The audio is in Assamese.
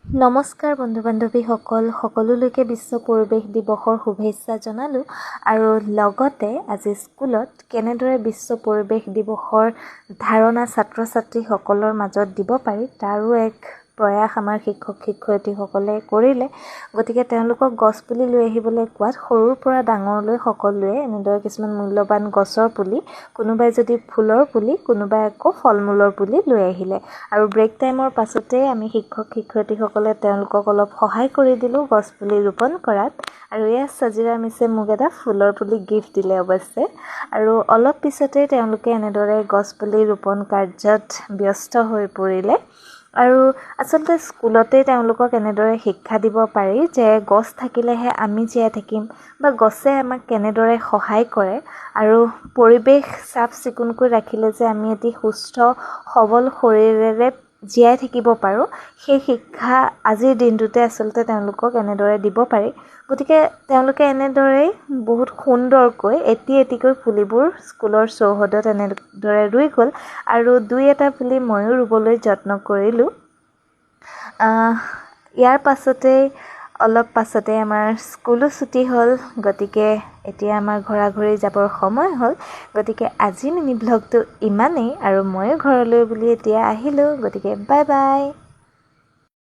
নমস্কাৰ বন্ধু বান্ধৱীসকল, সকলোলৈকে বিশ্ব পৰিৱেশ দিৱসৰ শুভেচ্ছা জনালোঁ। আৰু লগতে আজি স্কুলত কেনেদৰে বিশ্ব পৰিৱেশ দিৱসৰ ধাৰণা ছাত্ৰ ছাত্ৰীসকলৰ মাজত দিব পাৰি তাৰো এক প্ৰয়াস আমাৰ শিক্ষক শিক্ষয়িত্ৰীসকলে কৰিলে। গতিকে তেওঁলোকক গছপুলি লৈ আহিবলৈ কোৱাত সৰুৰ পৰা ডাঙৰলৈ সকলোৱে এনেদৰে কিছুমান মূল্যৱান গছৰ পুলি, কোনোবাই যদি ফুলৰ পুলি, কোনোবাই আকৌ ফল মূলৰ পুলি লৈ আহিলে। আৰু ব্ৰেক টাইমৰ পাছতেই আমি শিক্ষক শিক্ষয়িত্ৰীসকলে তেওঁলোকক অলপ সহায় কৰি দিলোঁ গছপুলি ৰোপণ কৰাত। আৰু এয়া চাজিৰা মিছে মোক এটা ফুলৰ পুলি গিফ্ট দিলে অৱশ্যে। আৰু অলপ পিছতেই তেওঁলোকে এনেদৰে গছপুলি ৰোপণ কাৰ্যত ব্যস্ত হৈ পৰিলে। আৰু আচলতে স্কুলতেই তেওঁলোকক এনেদৰে শিক্ষা দিব পাৰি যে গছ থাকিলেহে আমি জীয়াই থাকিম, বা গছে আমাক কেনেদৰে সহায় কৰে, আৰু পৰিৱেশ চাফ চিকুণকৈ ৰাখিলে যে আমি এটি সুস্থ সবল শৰীৰেৰে জীয়াই থাকিব পাৰোঁ, সেই শিক্ষা আজিৰ দিনটোতে আচলতে তেওঁলোকক এনেদৰে দিব পাৰি। গতিকে তেওঁলোকে এনেদৰেই বহুত সুন্দৰকৈ এটি এটিকৈ পুলিবোৰ স্কুলৰ চৌহদত এনেদৰে ৰুই গ'ল। আৰু দুই এটা পুলি ময়ো ৰুবলৈ যত্ন কৰিলোঁ। ইয়াৰ পাছতেই অলপ পাছতে আমাৰ স্কুলো ছুটি হ'ল। গতিকে এতিয়া আমাৰ ঘৰা ঘৰি যাবৰ সময় হ'ল। গতিকে আজি মিনি ব্লগটো ইমানেই, আৰু ময়ো ঘৰলৈ বুলি এতিয়া আহিলোঁ। গতিকে বাই বাই।